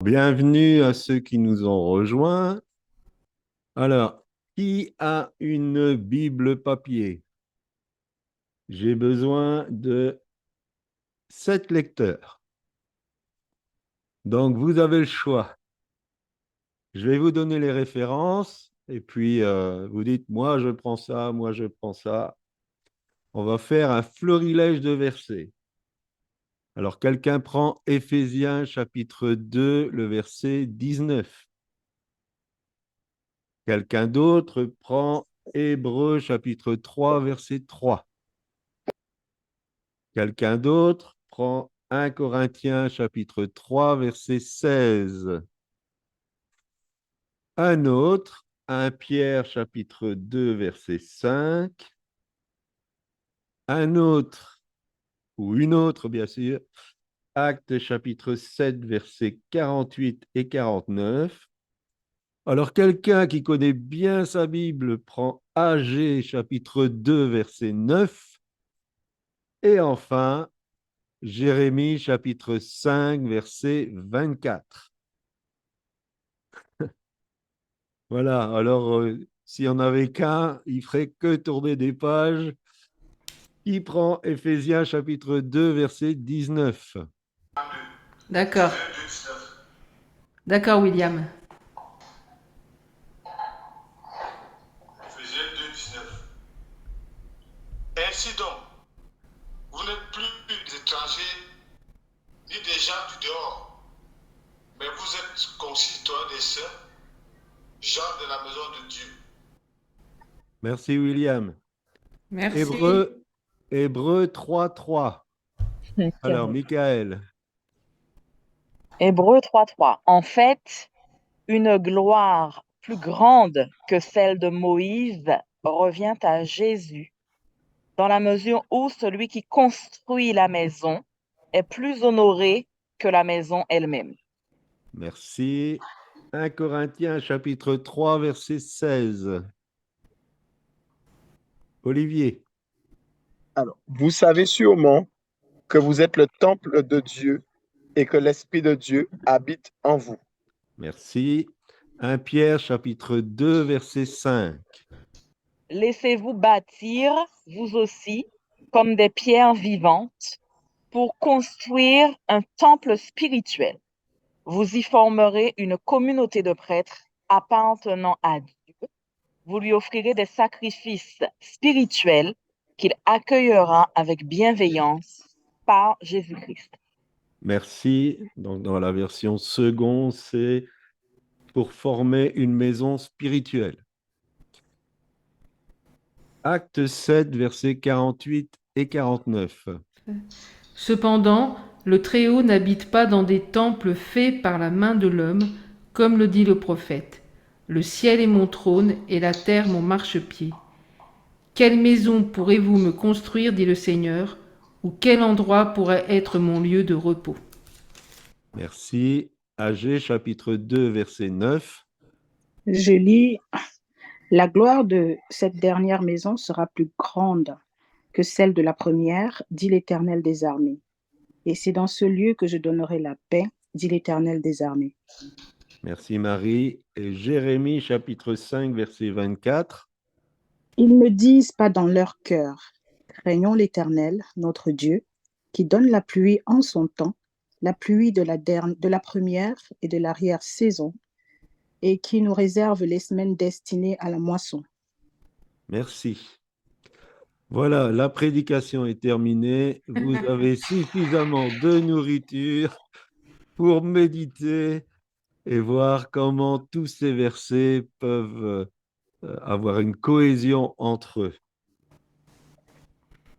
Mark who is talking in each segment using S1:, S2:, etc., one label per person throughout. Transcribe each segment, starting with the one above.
S1: Bienvenue à ceux qui nous ont rejoints. Alors, qui a une Bible papier? J'ai besoin de 7 lecteurs. Donc, vous avez le choix. Je vais vous donner les références et puis vous dites, moi je prends ça, moi je prends ça. On va faire un florilège de versets. Alors, quelqu'un prend Éphésiens chapitre 2, le verset 19. Quelqu'un d'autre prend Hébreux chapitre 3, verset 3. Quelqu'un d'autre prend 1 Corinthiens chapitre 3 verset 16. Un autre, 1 Pierre chapitre 2 verset 5. Un autre, ou une autre bien sûr, Actes chapitre 7 versets 48 et 49. Alors quelqu'un qui connaît bien sa Bible prend AG chapitre 2 verset 9. Et enfin, Jérémie chapitre 5 verset 24. Voilà, alors s'il n'y en avait qu'un, il ferait que tourner des pages. Qui prend Éphésiens chapitre 2, verset 19?
S2: D'accord. D'accord, William.
S3: Ephésiens 2, 19. Ainsi donc, vous n'êtes plus des étrangers ni des gens du dehors, mais vous êtes concitoyens des saints, gens de la maison de Dieu.
S1: Merci William.
S2: Merci.
S1: Hébreu, Hébreu 3, 3. Alors, Michael.
S4: Hébreux 3.3. En fait, une gloire plus grande que celle de Moïse revient à Jésus, dans la mesure où celui qui construit la maison est plus honoré que la maison elle-même.
S1: Merci. 1 Corinthiens chapitre 3, verset 16. Olivier.
S5: Alors, vous savez sûrement que vous êtes le temple de Dieu et que l'Esprit de Dieu habite en vous.
S1: Merci. 1 Pierre chapitre 2, verset 5.
S4: Laissez-vous bâtir, vous aussi, comme des pierres vivantes, pour construire un temple spirituel. Vous y formerez une communauté de prêtres appartenant à Dieu. Vous lui offrirez des sacrifices spirituels qu'il accueillera avec bienveillance par Jésus-Christ.
S1: Merci. Donc, dans la version seconde, c'est pour former une maison spirituelle. Acte 7, versets 48 et 49.
S2: Cependant, le Très-Haut n'habite pas dans des temples faits par la main de l'homme, comme le dit le prophète. Le ciel est mon trône et la terre mon marchepied. Quelle maison pourrez-vous me construire, dit le Seigneur, ou quel endroit pourrait être mon lieu de repos?
S1: Merci. Agé, chapitre 2, verset 9.
S6: Je lis, la gloire de cette dernière maison sera plus grande que celle de la première, dit l'Éternel des armées. Et c'est dans ce lieu que je donnerai la paix, dit l'Éternel des armées.
S1: Merci Marie. Et Jérémie, chapitre 5, verset 24.
S6: Ils ne disent pas dans leur cœur, craignons l'Éternel, notre Dieu, qui donne la pluie en son temps, la pluie de la première et de l'arrière-saison, et qui nous réserve les semaines destinées à la moisson.
S1: Merci. Voilà, la prédication est terminée. Vous avez suffisamment de nourriture pour méditer et voir comment tous ces versets peuvent avoir une cohésion entre eux.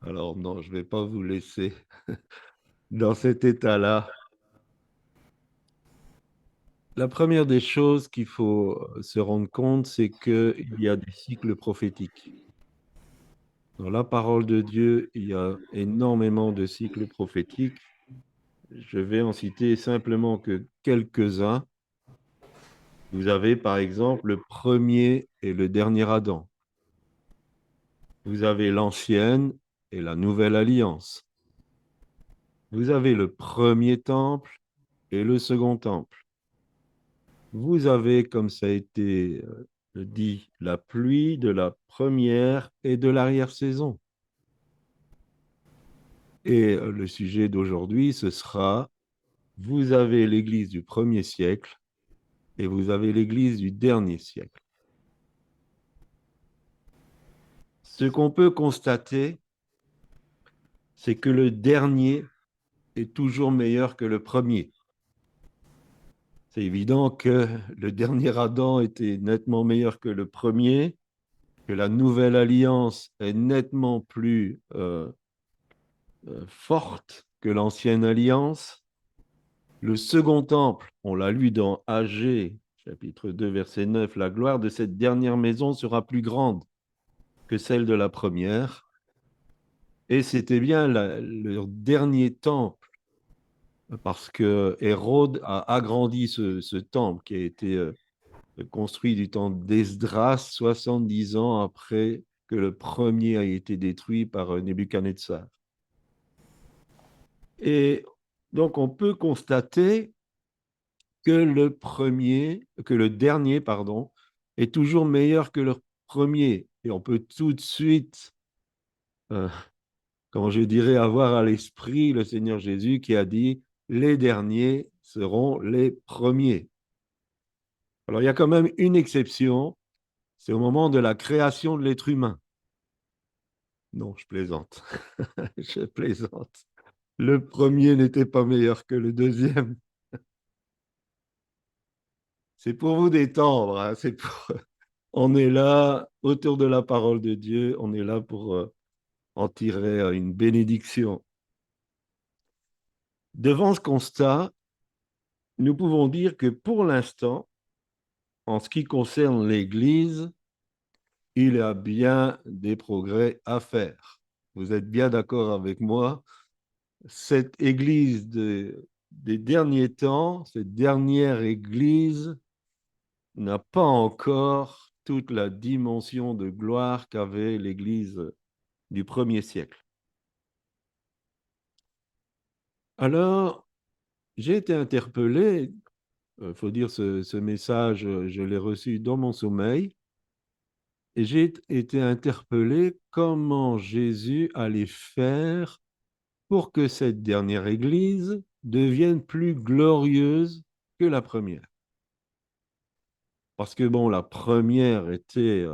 S1: Alors non, je ne vais pas vous laisser dans cet état-là. La première des choses qu'il faut se rendre compte, c'est qu'il y a des cycles prophétiques. Dans la parole de Dieu, il y a énormément de cycles prophétiques. Je vais en citer simplement que quelques-uns. Vous avez par exemple le premier et le dernier Adam. Vous avez l'ancienne et la nouvelle alliance. Vous avez le premier temple et le second temple. vous avez, comme ça a été dit, la pluie de la première et de l'arrière-saison. Et le sujet d'aujourd'hui, ce sera, vous avez l'Église du premier siècle et vous avez l'Église du dernier siècle. Ce qu'on peut constater, c'est que le dernier est toujours meilleur que le premier. C'est évident que le dernier Adam était nettement meilleur que le premier, que la nouvelle alliance est nettement plus forte que l'ancienne alliance. Le second temple, on l'a lu dans Agé, chapitre 2, verset 9, la gloire de cette dernière maison sera plus grande que celle de la première. Et c'était bien le dernier temple, parce que Hérode a agrandi ce temple qui a été construit du temps d'Esdras, 70 ans après que le premier a été détruit par Nebuchadnezzar. Et donc, on peut constater que le dernier, pardon, est toujours meilleur que le premier. Et on peut tout de suite, comment je dirais, avoir à l'esprit le Seigneur Jésus qui a dit, les derniers seront les premiers. Alors, il y a quand même une exception, c'est au moment de la création de l'être humain. Non, je plaisante. Je plaisante. Le premier n'était pas meilleur que le deuxième. C'est pour vous détendre. Hein. On est là autour de la parole de Dieu. On est là pour en tirer une bénédiction. Devant ce constat, nous pouvons dire que pour l'instant, en ce qui concerne l'Église, il y a bien des progrès à faire. Vous êtes bien d'accord avec moi? Cette Église des derniers temps, cette dernière Église, n'a pas encore toute la dimension de gloire qu'avait l'Église du premier siècle. Alors, j'ai été interpellé, il faut dire ce message, je l'ai reçu dans mon sommeil, et j'ai été interpellé comment Jésus allait faire pour que cette dernière Église devienne plus glorieuse que la première. Parce que bon, la première était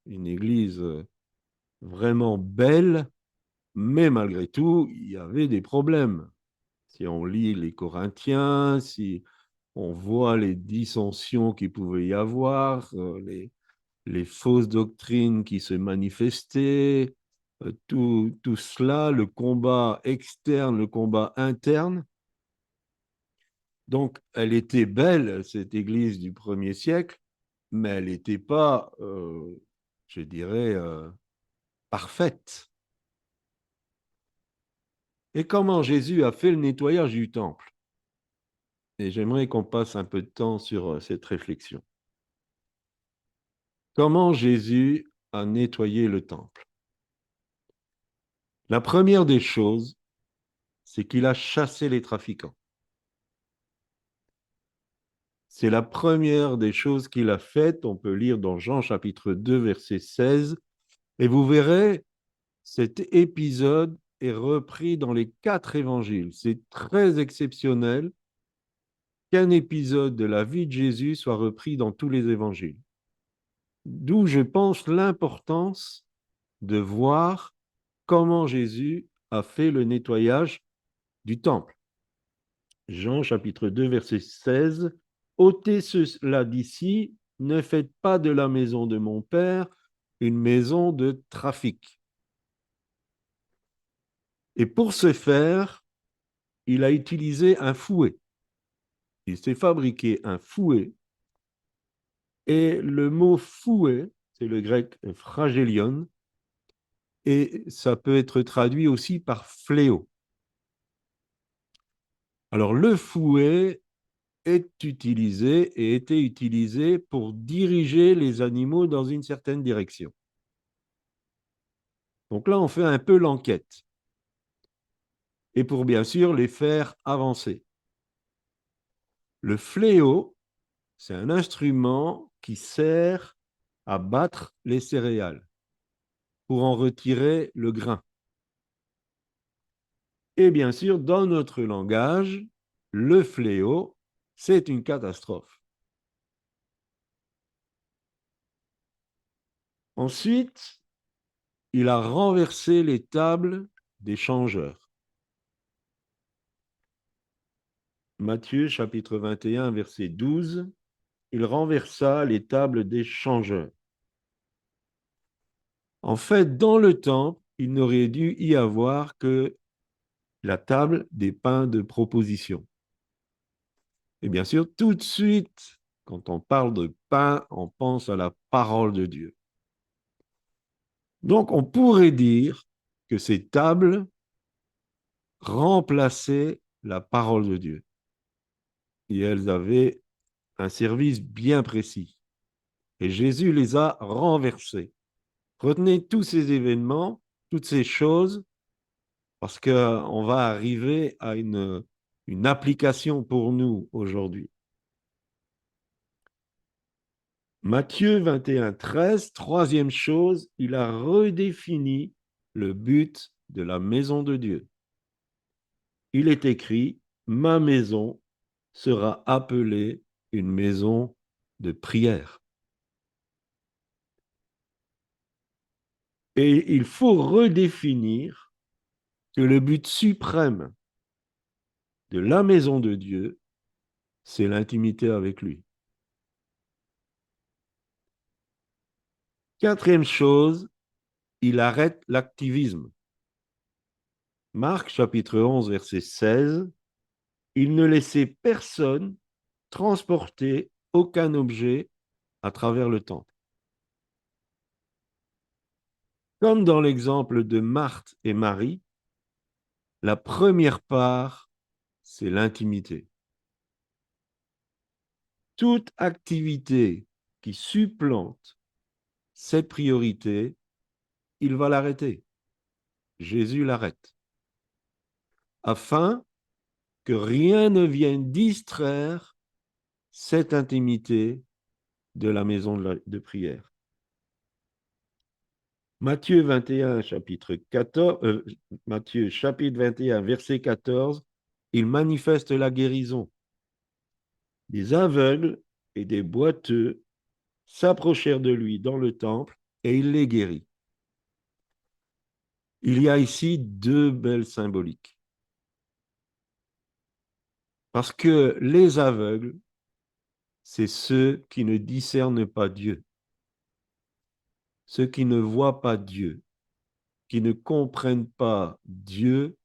S1: une Église vraiment belle, mais malgré tout, il y avait des problèmes. Si on lit les Corinthiens, si on voit les dissensions qu'il pouvait y avoir, les fausses doctrines qui se manifestaient, tout cela, le combat externe, le combat interne. Donc, elle était belle, cette église du premier siècle, mais elle n'était pas, je dirais, parfaite. Et comment Jésus a fait le nettoyage du temple? Et j'aimerais qu'on passe un peu de temps sur cette réflexion. Comment Jésus a nettoyé le temple? La première des choses, c'est qu'il a chassé les trafiquants. C'est la première des choses qu'il a faites. On peut lire dans Jean chapitre 2, verset 16. Et vous verrez, cet épisode est repris dans les 4 évangiles. C'est très exceptionnel qu'un épisode de la vie de Jésus soit repris dans tous les évangiles. D'où je pense l'importance de voir comment Jésus a fait le nettoyage du temple. Jean chapitre 2, verset 16. Ôtez cela d'ici, ne faites pas de la maison de mon Père une maison de trafic. Et pour ce faire, il a utilisé un fouet. Il s'est fabriqué un fouet. Et le mot fouet, c'est le grec fragélion, et ça peut être traduit aussi par fléau. Alors le fouet est utilisé et était utilisé pour diriger les animaux dans une certaine direction. Donc là, on fait un peu l'enquête. Et pour bien sûr les faire avancer. Le fléau, c'est un instrument qui sert à battre les céréales pour en retirer le grain. Et bien sûr, dans notre langage, le fléau, c'est une catastrophe. Ensuite, il a renversé les tables des changeurs. Matthieu chapitre 21, verset 12, il renversa les tables des changeurs. En fait, dans le temple, il n'aurait dû y avoir que la table des pains de proposition. Et bien sûr, tout de suite, quand on parle de pain, on pense à la parole de Dieu. Donc, on pourrait dire que ces tables remplaçaient la parole de Dieu. Et elles avaient un service bien précis. Et Jésus les a renversées. Retenez tous ces événements, toutes ces choses, parce qu'on va arriver à une application pour nous aujourd'hui. Matthieu 21, 13, troisième chose, il a redéfini le but de la maison de Dieu. Il est écrit, ma maison sera appelée une maison de prière. Et il faut redéfinir que le but suprême de la maison de Dieu, c'est l'intimité avec lui. Quatrième chose, il arrête l'activisme. Marc chapitre 11, verset 16, il ne laissait personne transporter aucun objet à travers le temple. Comme dans l'exemple de Marthe et Marie, la première part, c'est l'intimité. Toute activité qui supplante cette priorité, il va l'arrêter. Jésus l'arrête. Afin que rien ne vienne distraire cette intimité de la maison de prière. Matthieu 21, chapitre 14, Matthieu chapitre 21, verset 14, il manifeste la guérison. Des aveugles et des boiteux s'approchèrent de lui dans le temple et il les guérit. Il y a ici deux belles symboliques. Parce que les aveugles, c'est ceux qui ne discernent pas Dieu, ceux qui ne voient pas Dieu, qui ne comprennent pas Dieu,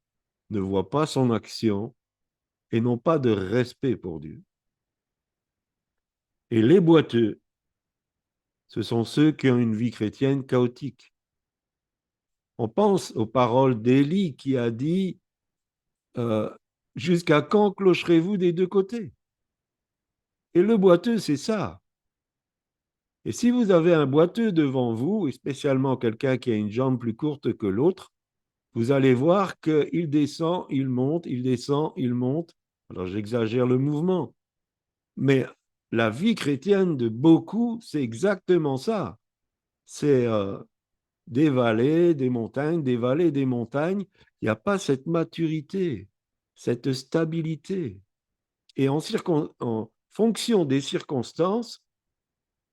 S1: ne voient pas son action et n'ont pas de respect pour Dieu. Et les boiteux, ce sont ceux qui ont une vie chrétienne chaotique. On pense aux paroles d'Élie qui a dit jusqu'à quand clocherez-vous des deux côtés? Et le boiteux, c'est ça. Et si vous avez un boiteux devant vous, et spécialement quelqu'un qui a une jambe plus courte que l'autre, vous allez voir qu'il descend, il monte, il descend, il monte. Alors j'exagère le mouvement. Mais la vie chrétienne de beaucoup, c'est exactement ça. C'est des vallées, des montagnes, des vallées, des montagnes. Il n'y a pas cette maturité, cette stabilité. Et en fonction des circonstances,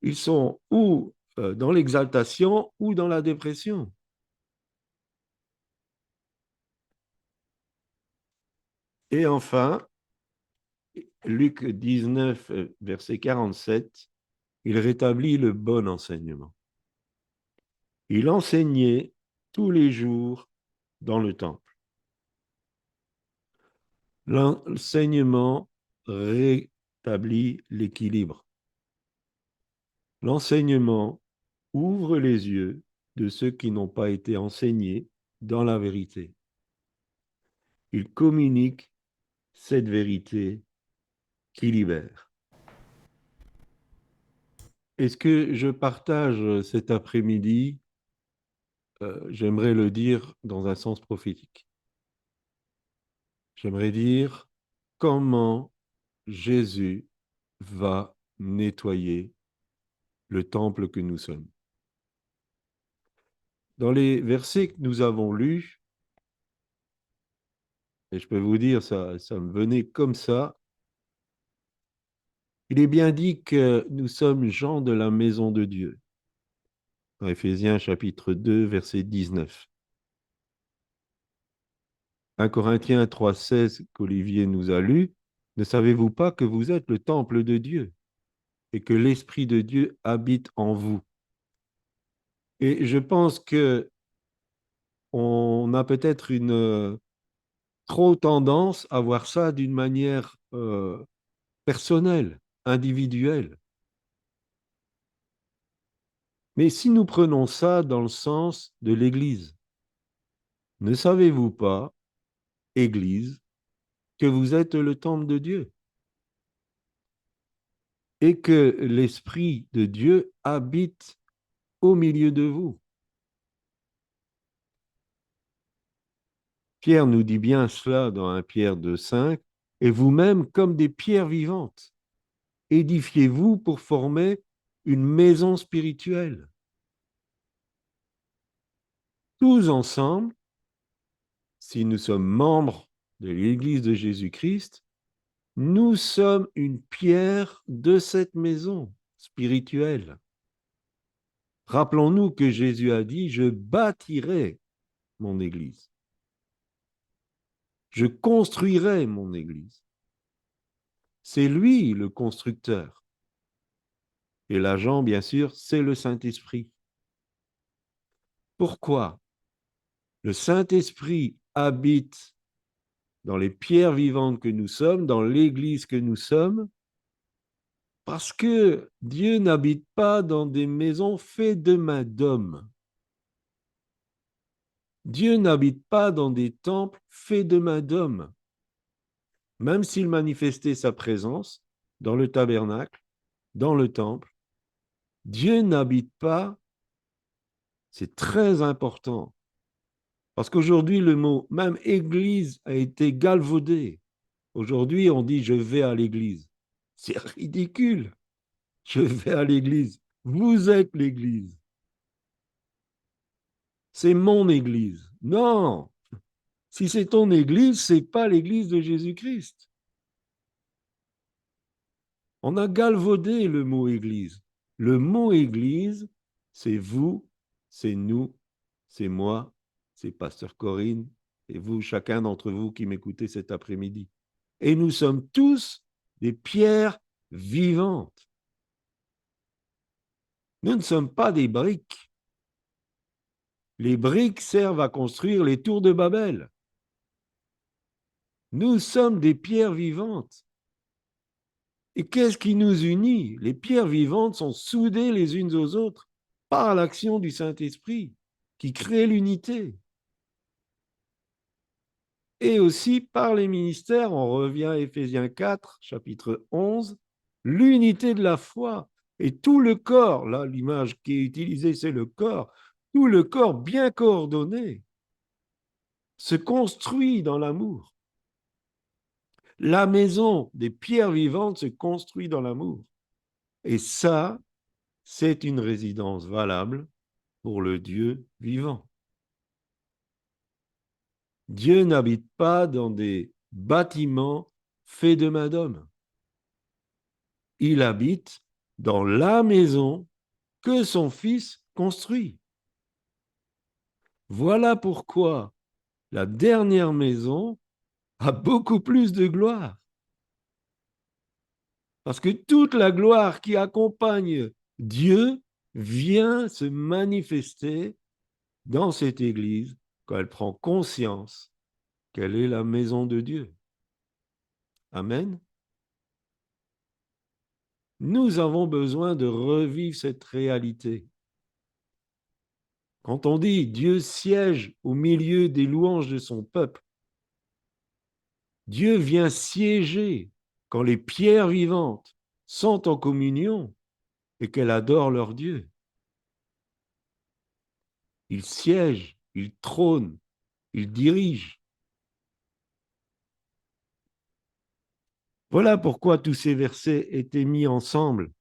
S1: ils sont ou dans l'exaltation ou dans la dépression. Et enfin, Luc 19, verset 47, il rétablit le bon enseignement. Il enseignait tous les jours dans le temple. L'enseignement rétablit l'équilibre. L'enseignement ouvre les yeux de ceux qui n'ont pas été enseignés dans la vérité. Il communique cette vérité qui libère. Et ce que je partage cet après-midi, j'aimerais le dire dans un sens prophétique. J'aimerais dire comment Jésus va nettoyer le temple que nous sommes. Dans les versets que nous avons lus, et je peux vous dire, ça me venait comme ça, il est bien dit que nous sommes gens de la maison de Dieu. Dans Éphésiens chapitre 2, verset 19. 1 Corinthiens 3,16 qu'Olivier nous a lu, ne savez-vous pas que vous êtes le temple de Dieu et que l'Esprit de Dieu habite en vous? Et je pense que on a peut-être une trop tendance à voir ça d'une manière personnelle, individuelle. Mais si nous prenons ça dans le sens de l'Église, ne savez-vous pas, Église, que vous êtes le temple de Dieu et que l'Esprit de Dieu habite au milieu de vous? Pierre nous dit bien cela dans 1 Pierre 2,5, et vous-même comme des pierres vivantes, édifiez-vous pour former une maison spirituelle. Tous ensemble, si nous sommes membres de l'Église de Jésus-Christ, nous sommes une pierre de cette maison spirituelle. Rappelons-nous que Jésus a dit, je bâtirai mon Église. Je construirai mon Église. C'est lui le constructeur. Et l'agent, bien sûr, c'est le Saint-Esprit. Pourquoi? Le Saint-Esprit habite dans les pierres vivantes que nous sommes, dans l'Église que nous sommes, parce que Dieu n'habite pas dans des maisons faites de main d'homme. Dieu n'habite pas dans des temples faits de main d'homme. Même s'il manifestait sa présence dans le tabernacle, dans le temple, Dieu n'habite pas, c'est très important. Parce qu'aujourd'hui, le mot même église a été galvaudé. Aujourd'hui, on dit je vais à l'église. C'est ridicule. Je vais à l'église. Vous êtes l'église. C'est mon église. Non. Si c'est ton église, c'est pas l'église de Jésus-Christ. On a galvaudé le mot église. Le mot église, c'est vous, c'est nous, c'est moi, c'est Pasteur Corinne, et vous, chacun d'entre vous qui m'écoutez cet après-midi. Et nous sommes tous des pierres vivantes. Nous ne sommes pas des briques. Les briques servent à construire les tours de Babel. Nous sommes des pierres vivantes. Et qu'est-ce qui nous unit? Les pierres vivantes sont soudées les unes aux autres par l'action du Saint-Esprit qui crée l'unité. Et aussi par les ministères, on revient à Éphésiens 4, chapitre 11, l'unité de la foi. Et tout le corps, là l'image qui est utilisée c'est le corps, tout le corps bien coordonné se construit dans l'amour. La maison des pierres vivantes se construit dans l'amour. Et ça, c'est une résidence valable pour le Dieu vivant. Dieu n'habite pas dans des bâtiments faits de main d'homme. Il habite dans la maison que son Fils construit. Voilà pourquoi la dernière maison a beaucoup plus de gloire. Parce que toute la gloire qui accompagne Dieu vient se manifester dans cette Église quand elle prend conscience qu'elle est la maison de Dieu. Amen. Nous avons besoin de revivre cette réalité. Quand on dit Dieu siège au milieu des louanges de son peuple, Dieu vient siéger quand les pierres vivantes sont en communion et qu'elles adorent leur Dieu. Il siège, il trône, il dirige. Voilà pourquoi tous ces versets étaient mis ensemble.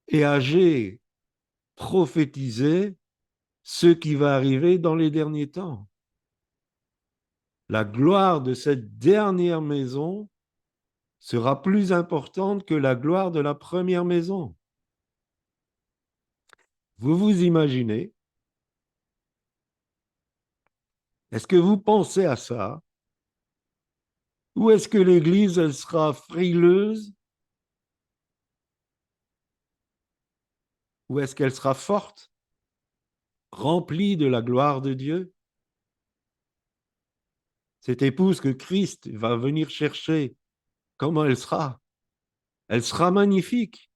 S1: Et Agé prophétisait ce qui va arriver dans les derniers temps. La gloire de cette dernière maison sera plus importante que la gloire de la première maison. Vous vous imaginez? Est-ce que vous pensez à ça? Ou est-ce que l'Église, elle sera frileuse? Ou est-ce qu'elle sera forte, remplie de la gloire de Dieu? Cette épouse que Christ va venir chercher, comment elle sera? Elle sera magnifique.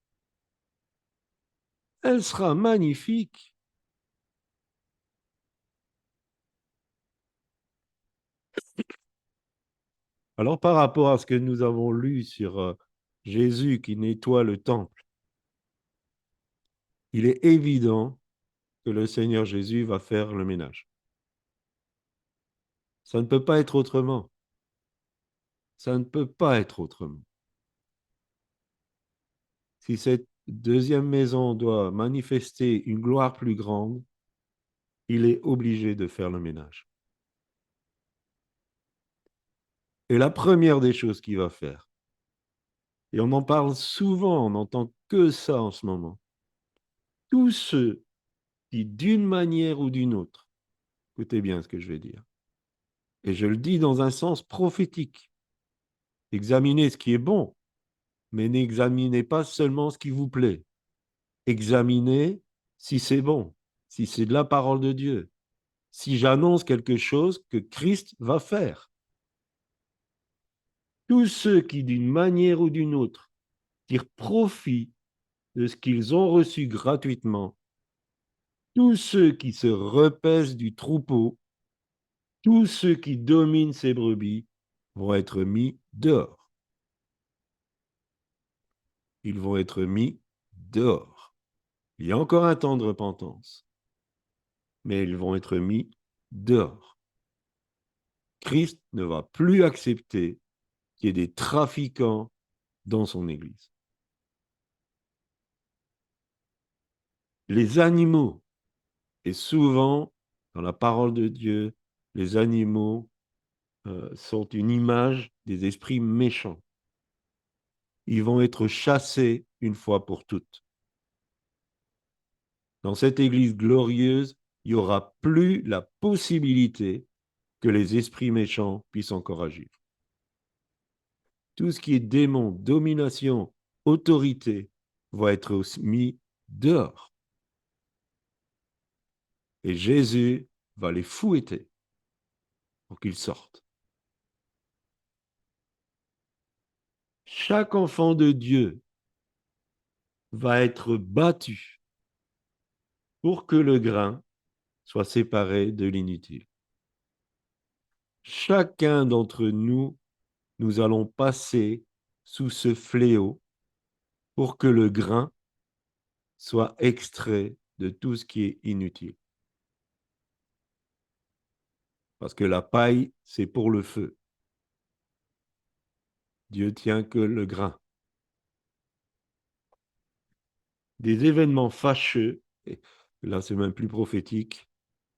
S1: Elle sera magnifique. Alors, par rapport à ce que nous avons lu sur Jésus qui nettoie le temple, il est évident que le Seigneur Jésus va faire le ménage. Ça ne peut pas être autrement. Ça ne peut pas être autrement. Si cette deuxième maison doit manifester une gloire plus grande, il est obligé de faire le ménage. Et la première des choses qu'il va faire, et on en parle souvent, on n'entend que ça en ce moment, tous ceux qui, d'une manière ou d'une autre, écoutez bien ce que je vais dire, et je le dis dans un sens prophétique, examinez ce qui est bon, mais n'examinez pas seulement ce qui vous plaît. Examinez si c'est bon, si c'est de la parole de Dieu, si j'annonce quelque chose que Christ va faire. Tous ceux qui, d'une manière ou d'une autre, tirent profit de ce qu'ils ont reçu gratuitement, tous ceux qui se repaissent du troupeau, tous ceux qui dominent ces brebis vont être mis dehors. Ils vont être mis dehors. Il y a encore un temps de repentance, mais ils vont être mis dehors. Christ ne va plus accepter qu'il y ait des trafiquants dans son Église. Les animaux, et souvent, dans la parole de Dieu, les animaux sont une image des esprits méchants. Ils vont être chassés une fois pour toutes. Dans cette Église glorieuse, il n'y aura plus la possibilité que les esprits méchants puissent encore agir. Tout ce qui est démon, domination, autorité, va être mis dehors. Et Jésus va les fouetter pour qu'ils sortent. Chaque enfant de Dieu va être battu pour que le grain soit séparé de l'inutile. Chacun d'entre nous, nous allons passer sous ce fléau pour que le grain soit extrait de tout ce qui est inutile. Parce que la paille, c'est pour le feu. Dieu tient que le grain. Des événements fâcheux, et là c'est même plus prophétique,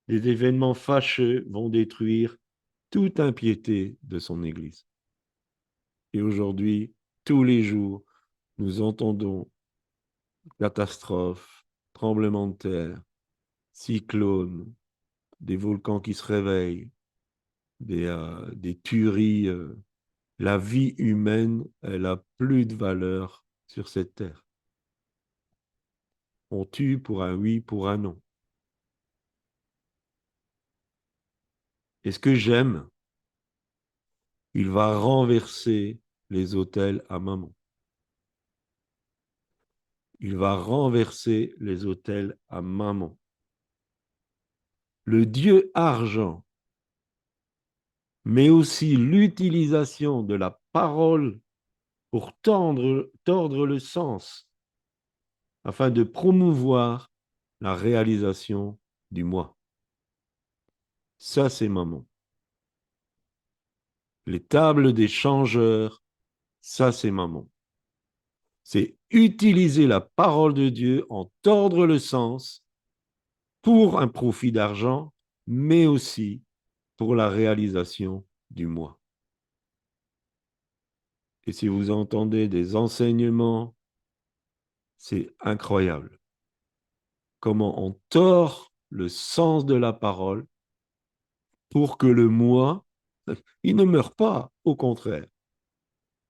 S1: des événements fâcheux vont détruire toute impiété de son Église. Et aujourd'hui, tous les jours, nous entendons catastrophes, tremblements de terre, cyclones, des volcans qui se réveillent, des tueries. La vie humaine, elle a plus de valeur sur cette terre. On tue pour un oui, pour un non. Et ce que j'aime, il va renverser les autels à Mammon. Il va renverser les autels à Mammon. Le dieu argent, mais aussi l'utilisation de la parole pour tordre le sens, afin de promouvoir la réalisation du moi. Ça, c'est Mammon. Les tables des changeurs Ça, c'est mammon. C'est utiliser la parole de Dieu, en tordre le sens pour un profit d'argent, mais aussi pour la réalisation du moi. Et si vous entendez des enseignements, c'est incroyable. Comment on tord le sens de la parole pour que le moi, il ne meure pas, au contraire,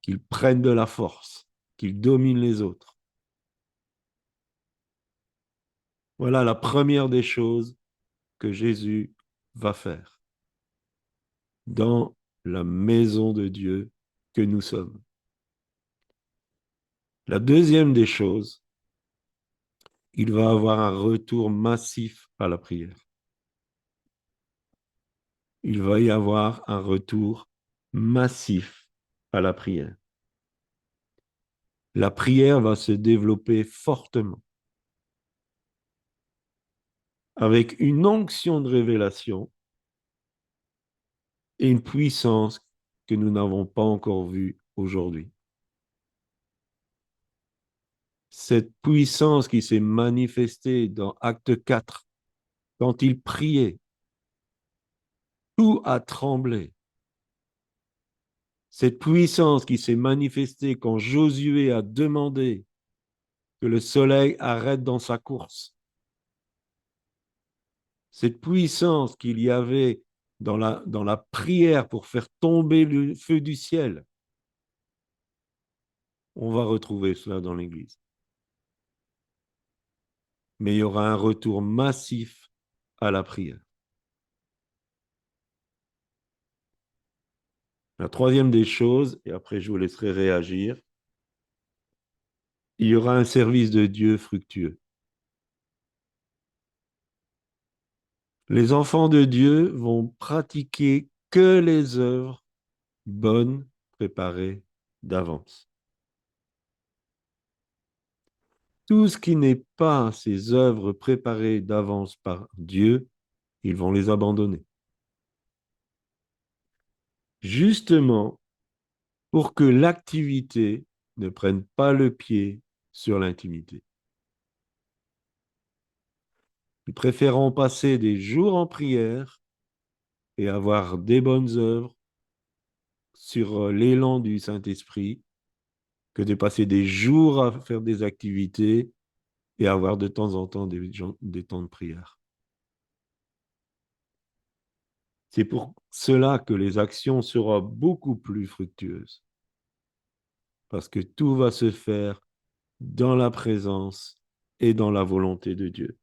S1: qu'il prenne de la force, qu'il domine les autres. Voilà la première des choses que Jésus va faire dans la maison de Dieu que nous sommes. La deuxième des choses, il va avoir un retour massif à la prière. Il va y avoir un retour massif à la prière. La prière va se développer fortement avec une onction de révélation et une puissance que nous n'avons pas encore vue aujourd'hui. Cette puissance qui s'est manifestée dans Acte 4, quand il priait, tout a tremblé. Cette puissance qui s'est manifestée quand Josué a demandé que le soleil arrête dans sa course. Cette puissance qu'il y avait dans la prière pour faire tomber le feu du ciel. On va retrouver cela dans l'Église. Mais il y aura un retour massif à la prière. La troisième des choses, et après je vous laisserai réagir, il y aura un service de Dieu fructueux. Les enfants de Dieu vont pratiquer que les œuvres bonnes préparées d'avance. Tout ce qui n'est pas ces œuvres préparées d'avance par Dieu, ils vont les abandonner. Justement, pour que l'activité ne prenne pas le pied sur l'intimité. Nous préférons passer des jours en prière et avoir des bonnes œuvres sur l'élan du Saint-Esprit que de passer des jours à faire des activités et avoir de temps en temps des temps de prière. C'est pour cela que les actions seront beaucoup plus fructueuses. Parce que tout va se faire dans la présence et dans la volonté de Dieu.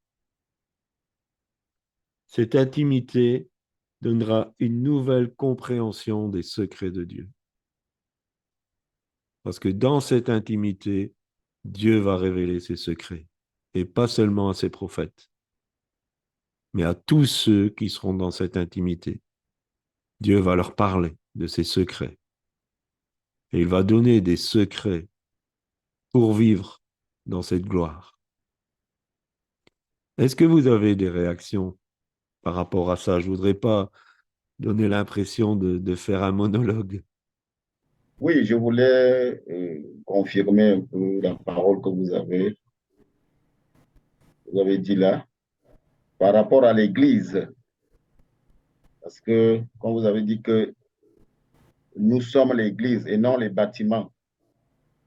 S1: Cette intimité donnera une nouvelle compréhension des secrets de Dieu. Parce que dans cette intimité, Dieu va révéler ses secrets. Et pas seulement à ses prophètes, mais à tous ceux qui seront dans cette intimité. Dieu va leur parler de ses secrets. Et il va donner des secrets pour vivre dans cette gloire. Est-ce que vous avez des réactions par rapport à ça? Je ne voudrais pas donner l'impression de faire un monologue.
S7: Oui, je voulais confirmer un peu la parole que vous avez dit là par rapport à l'Église. Parce que, quand vous avez dit que nous sommes l'Église et non les bâtiments,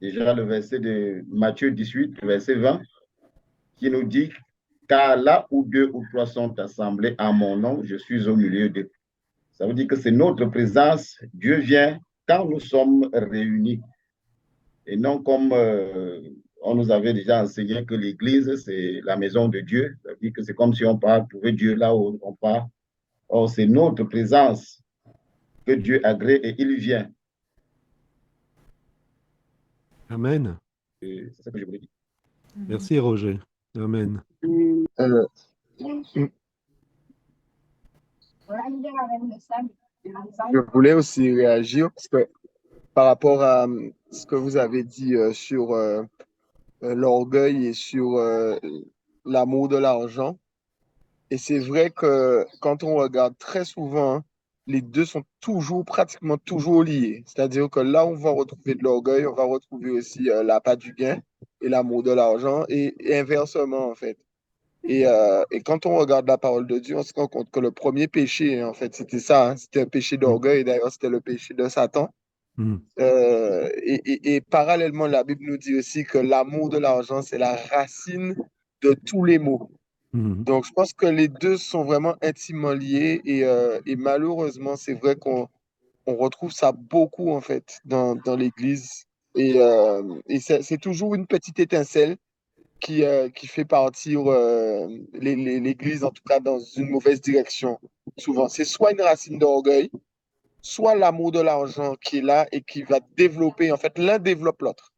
S7: déjà le verset de Matthieu 18, le verset 20, qui nous dit, car là où deux ou trois sont assemblés en mon nom, je suis au milieu d'eux. Ça veut dire que c'est notre présence. Dieu vient quand nous sommes réunis. Et non comme on nous avait déjà enseigné que l'Église, c'est la maison de Dieu. Ça veut dire que c'est comme si on part trouver Dieu là où on part. Or, c'est notre présence que Dieu agrée et il vient.
S1: Amen.
S7: C'est ça que je voulais dire.
S1: Merci Roger. Amen.
S5: Euh, je voulais aussi réagir parce que par rapport à ce que vous avez dit sur l'orgueil et sur l'amour de l'argent. Et c'est vrai que quand on regarde très souvent les deux sont pratiquement toujours liés. C'est-à-dire que là, on va retrouver de l'orgueil, on va retrouver aussi l'appât du gain et l'amour de l'argent, et inversement, en fait. Et quand on regarde la parole de Dieu, on se rend compte que le premier péché, en fait, c'était ça, hein, c'était un péché
S1: Mm.
S5: d'orgueil. D'ailleurs, c'était le péché de Satan.
S1: Mm.
S5: Et parallèlement, la Bible nous dit aussi que l'amour de l'argent, c'est la racine de tous les maux.
S1: Mm.
S5: Donc, je pense que les deux sont vraiment intimement liés, et malheureusement, c'est vrai qu'on retrouve ça beaucoup, en fait, dans l'Église. Et c'est toujours une petite étincelle qui fait partir l'Église, en tout cas, dans une mauvaise direction. Souvent, c'est soit une racine d'orgueil, soit l'amour de l'argent qui est là et qui va développer. En fait, l'un développe l'autre.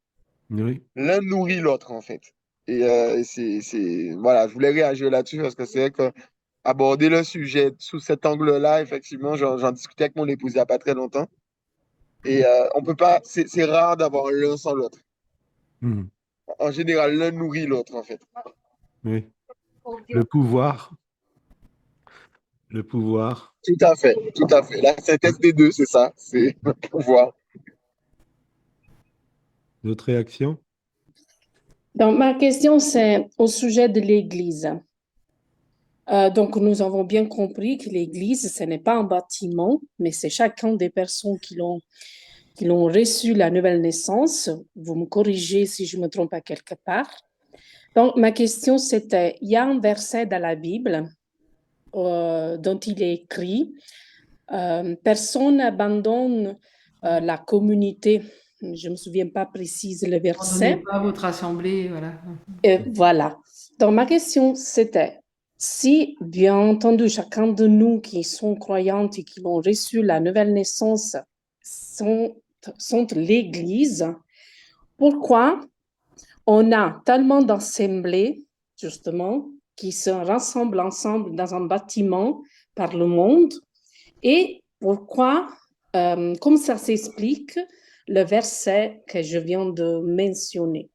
S1: Oui.
S5: L'un nourrit l'autre, en fait. Voilà, je voulais réagir là-dessus parce que c'est vrai que aborder le sujet sous cet angle-là, effectivement, j'en discutais avec mon épouse il n'y a pas très longtemps. On peut pas, c'est rare d'avoir l'un sans l'autre.
S1: Mm.
S5: En général, l'un nourrit l'autre, en fait.
S1: Oui. Le pouvoir, le pouvoir.
S5: Tout à fait, tout à fait. La synthèse des deux, c'est ça, c'est le pouvoir.
S1: D'autres réactions?
S8: Donc, ma question, c'est au sujet de l'Église. Donc, nous avons bien compris que l'Église, ce n'est pas un bâtiment, mais c'est chacun des personnes qui l'ont reçu la nouvelle naissance. Vous me corrigez si je me trompe à quelque part. Donc, ma question, c'était, il y a un verset dans la Bible dont il est écrit, personne n'abandonne la communauté. Je ne me souviens pas précise le verset.
S2: Abandonnez pas votre assemblée, voilà.
S8: Voilà. Donc, ma question, c'était, si, bien entendu, chacun de nous qui sont croyantes et qui ont reçu la nouvelle naissance sont l'Église, pourquoi on a tellement d'assemblées, justement, qui se rassemblent ensemble dans un bâtiment par le monde, et pourquoi, comme ça s'explique, le verset que je viens de mentionner.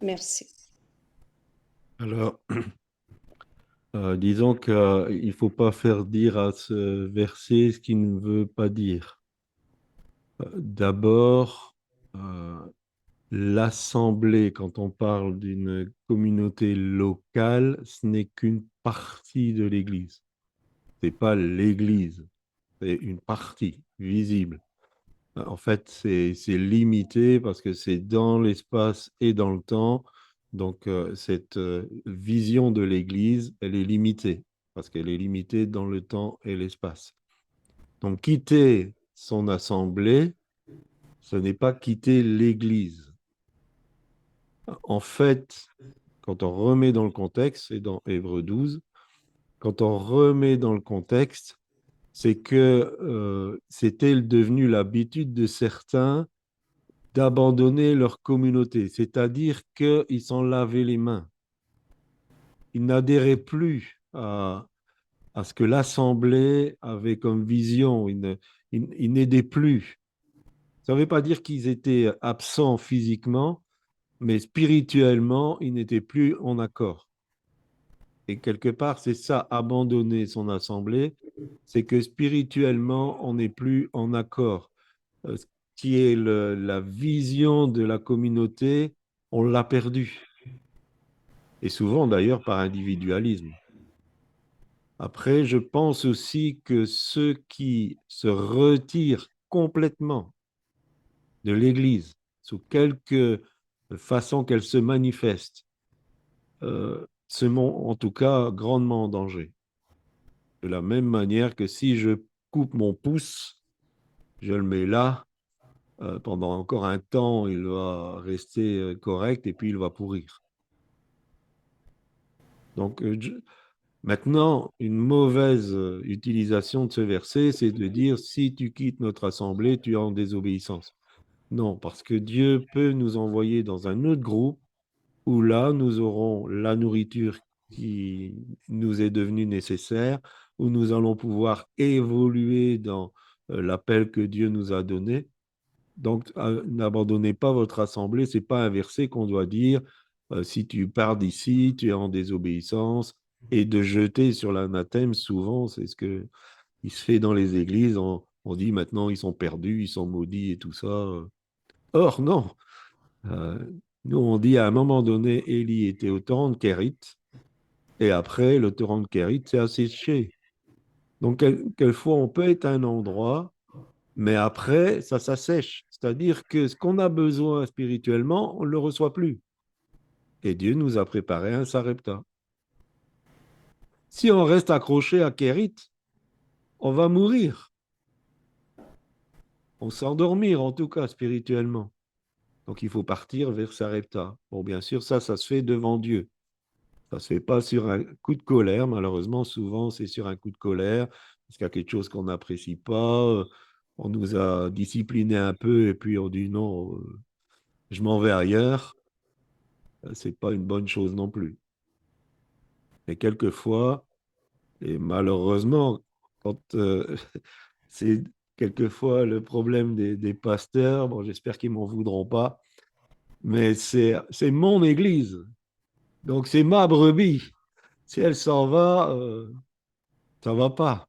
S8: Merci.
S1: Alors, disons qu'il ne faut pas faire dire à ce verset ce qu'il ne veut pas dire. D'abord, l'assemblée, quand on parle d'une communauté locale, ce n'est qu'une partie de l'Église. Ce n'est pas l'Église, c'est une partie visible. En fait, c'est limité parce que c'est dans l'espace et dans le temps. Donc, cette vision de l'Église, elle est limitée parce qu'elle est limitée dans le temps et l'espace. Donc, quitter son assemblée, ce n'est pas quitter l'Église. En fait, quand on remet dans le contexte, c'est dans Hébreux 12, quand on remet dans le contexte, c'est que c'était devenu l'habitude de certains d'abandonner leur communauté, c'est-à-dire qu'ils s'en lavaient les mains. Ils n'adhéraient plus à ce que l'Assemblée avait comme vision, ils n'aidaient plus. Ça ne veut pas dire qu'ils étaient absents physiquement, mais spirituellement, ils n'étaient plus en accord. Et quelque part, c'est ça, abandonner son assemblée, c'est que spirituellement, on n'est plus en accord. Ce qui est la vision de la communauté, on l'a perdue. Et souvent d'ailleurs par individualisme. Après, je pense aussi que ceux qui se retirent complètement de l'Église, sous quelque façon qu'elle se manifeste, se mettent en tout cas grandement en danger. De la même manière que si je coupe mon pouce, je le mets là, pendant encore un temps, il va rester correct et puis il va pourrir. Donc, maintenant, une mauvaise utilisation de ce verset, c'est de dire si tu quittes notre assemblée, tu es en désobéissance. Non, parce que Dieu peut nous envoyer dans un autre groupe où là, nous aurons la nourriture qui nous est devenue nécessaire, où nous allons pouvoir évoluer dans l'appel que Dieu nous a donné. Donc, n'abandonnez pas votre assemblée, ce n'est pas un verset qu'on doit dire si tu pars d'ici, tu es en désobéissance, et de jeter sur l'anathème, souvent, c'est ce que il se fait dans les églises. On dit maintenant ils sont perdus, ils sont maudits et tout ça. Or, non. Euh, Nous, on dit à un moment donné, Élie était au torrent de Kérit, et après, le torrent de Kérit s'est asséché. Donc, quelquefois, on peut être à un endroit, mais après, ça s'assèche. C'est-à-dire que ce qu'on a besoin spirituellement, on ne le reçoit plus. Et Dieu nous a préparé un Sarepta. Si on reste accroché à Kérit, on va mourir. On s'endormir, en tout cas, spirituellement. Donc, il faut partir vers Sarepta. Bon, bien sûr, ça se fait devant Dieu. Ça ne se fait pas sur un coup de colère, malheureusement, souvent c'est sur un coup de colère, parce qu'il y a quelque chose qu'on n'apprécie pas, on nous a disciplinés un peu et puis on dit non, je m'en vais ailleurs. C'est pas une bonne chose non plus. Et quelquefois, et malheureusement, quand c'est quelquefois le problème des pasteurs, bon, j'espère qu'ils m'en voudront pas, mais c'est mon église, donc c'est ma brebis. Si elle s'en va, ça va pas.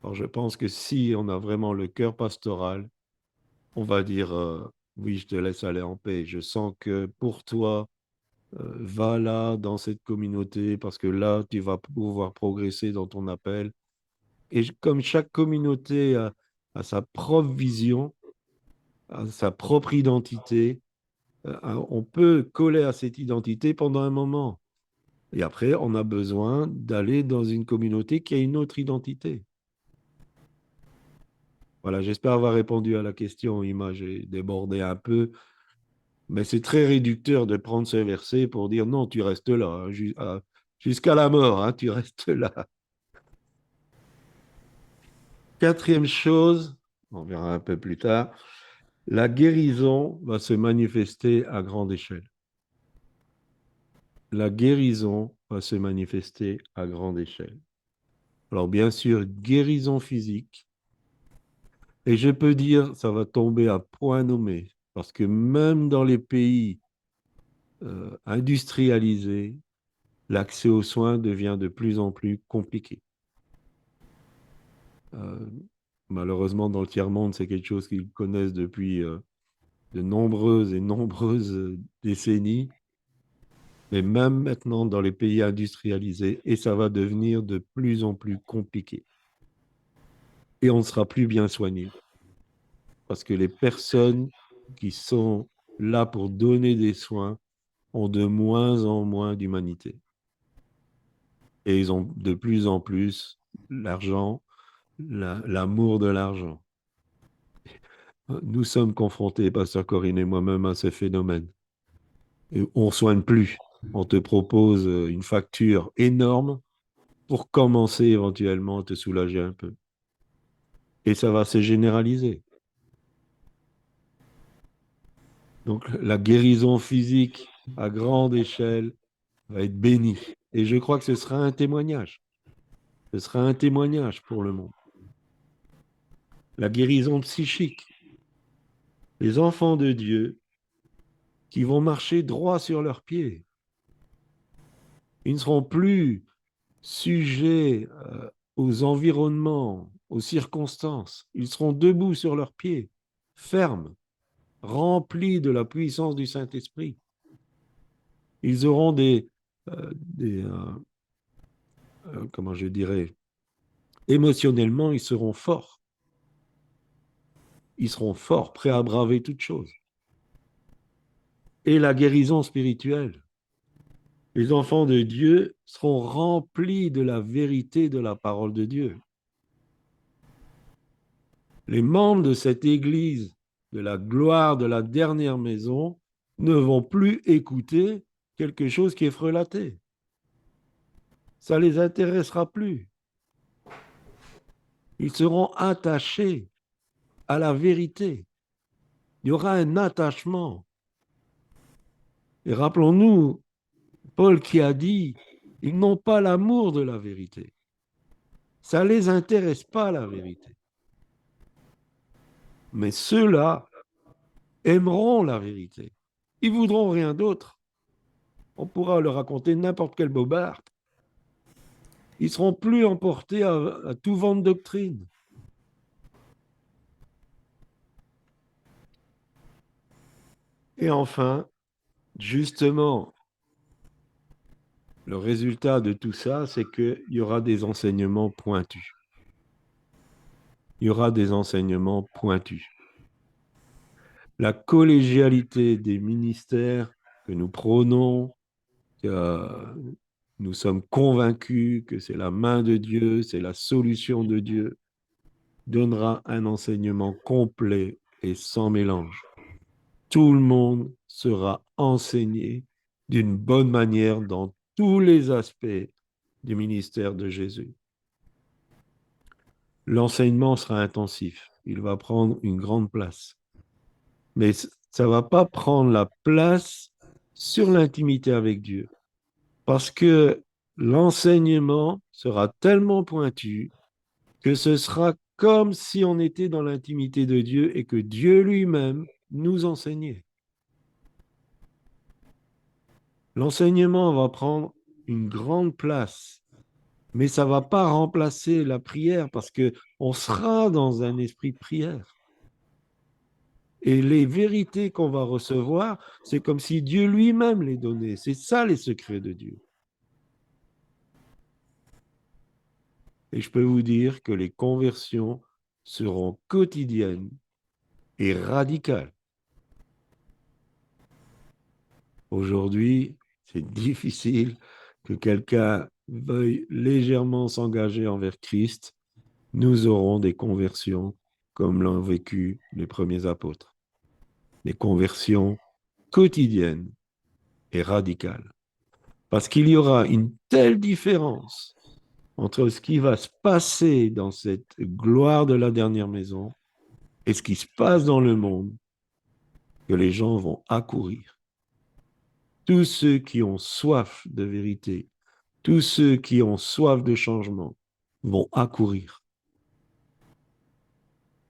S1: Alors, je pense que si on a vraiment le cœur pastoral, on va dire oui, je te laisse aller en paix. Je sens que pour toi, va là dans cette communauté parce que là, tu vas pouvoir progresser dans ton appel. Et comme chaque communauté a sa propre vision, a sa propre identité, on peut coller à cette identité pendant un moment. Et après, on a besoin d'aller dans une communauté qui a une autre identité. Voilà, j'espère avoir répondu à la question. Ima, j'ai débordé un peu, mais c'est très réducteur de prendre ce verset pour dire non, tu restes là, hein, jusqu'à la mort, hein, tu restes là. Quatrième chose, on verra un peu plus tard, la guérison va se manifester à grande échelle. La guérison va se manifester à grande échelle. Alors bien sûr, guérison physique, et je peux dire, ça va tomber à point nommé, parce que même dans les pays industrialisés, l'accès aux soins devient de plus en plus compliqué. Euh, Malheureusement, dans le tiers-monde, c'est quelque chose qu'ils connaissent depuis de nombreuses et nombreuses décennies, mais même maintenant dans les pays industrialisés, et ça va devenir de plus en plus compliqué. Et on ne sera plus bien soigné, parce que les personnes qui sont là pour donner des soins ont de moins en moins d'humanité. Et ils ont de plus en plus l'argent, l'amour de l'argent. Nous sommes confrontés, Pasteur Corinne et moi-même, à ce phénomène. Et on ne soigne plus. On te propose une facture énorme pour commencer éventuellement à te soulager un peu. Et ça va se généraliser. Donc la guérison physique à grande échelle va être bénie. Et je crois que ce sera un témoignage. Ce sera un témoignage pour le monde. La guérison psychique. Les enfants de Dieu qui vont marcher droit sur leurs pieds. Ils ne seront plus sujets aux environnements, aux circonstances. Ils seront debout sur leurs pieds, fermes, remplis de la puissance du Saint-Esprit. Ils auront comment je dirais, émotionnellement, ils seront forts. Ils seront forts, prêts à braver toute chose. Et la guérison spirituelle. Les enfants de Dieu seront remplis de la vérité de la parole de Dieu. Les membres de cette église de la gloire de la dernière maison ne vont plus écouter quelque chose qui est frelaté. Ça ne les intéressera plus. Ils seront attachés à la vérité. Il y aura un attachement. Et rappelons-nous, Paul qui a dit, ils n'ont pas l'amour de la vérité. Ça ne les intéresse pas, la vérité. Mais ceux-là aimeront la vérité. Ils voudront rien d'autre. On pourra leur raconter n'importe quel bobard. Ils seront plus emportés à tout vent de doctrine. Et enfin, justement, le résultat de tout ça, c'est qu'il y aura des enseignements pointus. Il y aura des enseignements pointus. La collégialité des ministères que nous prônons, que nous sommes convaincus que c'est la main de Dieu, c'est la solution de Dieu, donnera un enseignement complet et sans mélange. Tout le monde sera enseigné d'une bonne manière dans tous les aspects du ministère de Jésus. L'enseignement sera intensif, il va prendre une grande place. Mais ça ne va pas prendre la place sur l'intimité avec Dieu. Parce que l'enseignement sera tellement pointu que ce sera comme si on était dans l'intimité de Dieu et que Dieu lui-même nous enseignait. L'enseignement va prendre une grande place, mais ça ne va pas remplacer la prière parce qu'on sera dans un esprit de prière. Et les vérités qu'on va recevoir, c'est comme si Dieu lui-même les donnait. C'est ça les secrets de Dieu. Et je peux vous dire que les conversions seront quotidiennes et radicales. Aujourd'hui, c'est difficile que quelqu'un veuille légèrement s'engager envers Christ. Nous aurons des conversions comme l'ont vécu les premiers apôtres. Des conversions quotidiennes et radicales. Parce qu'il y aura une telle différence entre ce qui va se passer dans cette gloire de la dernière maison et ce qui se passe dans le monde que les gens vont accourir. Tous ceux qui ont soif de vérité, tous ceux qui ont soif de changement vont accourir.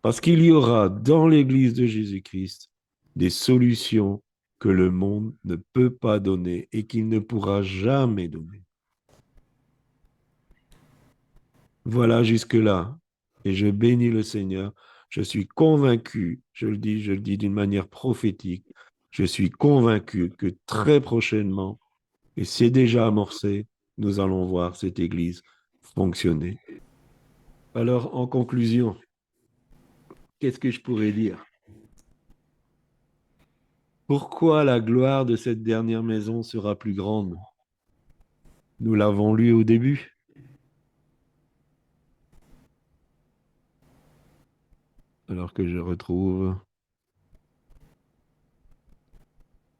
S1: Parce qu'il y aura dans l'Église de Jésus-Christ des solutions que le monde ne peut pas donner et qu'il ne pourra jamais donner. Voilà jusque-là. Et je bénis le Seigneur. Je suis convaincu, je le dis d'une manière prophétique, je suis convaincu que très prochainement, et c'est déjà amorcé, nous allons voir cette Église fonctionner. Alors, en conclusion, qu'est-ce que je pourrais dire? Pourquoi la gloire de cette dernière maison sera plus grande? Nous l'avons lu au début. Alors que je retrouve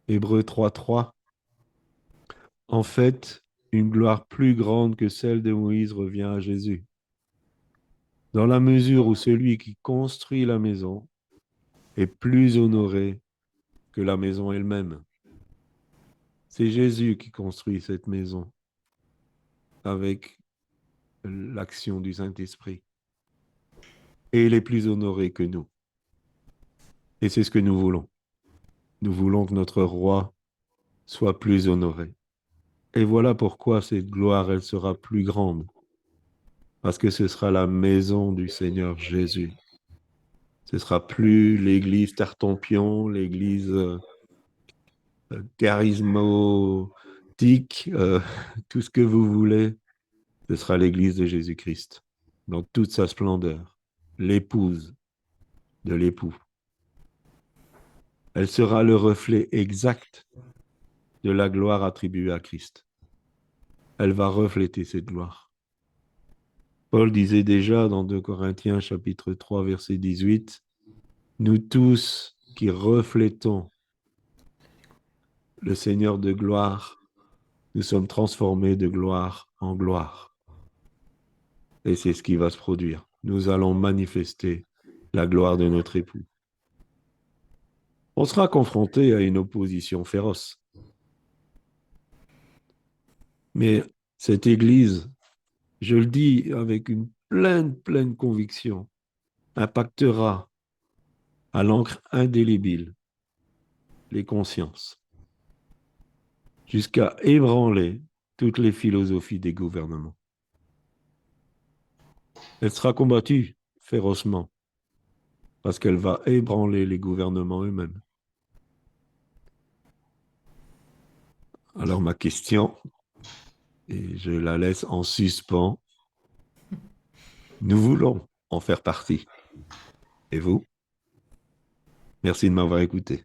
S1: Hébreux 3:3. En fait, une gloire plus grande que celle de Moïse revient à Jésus. Dans la mesure où celui qui construit la maison est plus honoré que la maison elle-même. C'est Jésus qui construit cette maison avec l'action du Saint-Esprit. Et il est plus honoré que nous. Et c'est ce que nous voulons. Nous voulons que notre roi soit plus honoré. Et voilà pourquoi cette gloire, elle sera plus grande. Parce que ce sera la maison du Seigneur Jésus. Ce sera plus l'église Tartampion, l'église charismatique, tout ce que vous voulez. Ce sera l'église de Jésus-Christ, dans toute sa splendeur, l'épouse de l'époux. Elle sera le reflet exact de la gloire attribuée à Christ. Elle va refléter cette gloire. Paul disait déjà dans 2 Corinthiens chapitre 3 verset 18, « Nous tous qui reflétons le Seigneur de gloire, nous sommes transformés de gloire en gloire. » Et c'est ce qui va se produire. Nous allons manifester la gloire de notre époux. On sera confronté à une opposition féroce. Mais cette Église, je le dis avec une pleine conviction, impactera à l'encre indélébile les consciences, jusqu'à ébranler toutes les philosophies des gouvernements. Elle sera combattue férocement parce qu'elle va ébranler les gouvernements eux-mêmes. Alors ma question, et je la laisse en suspens, nous voulons en faire partie. Et vous? Merci de m'avoir écouté.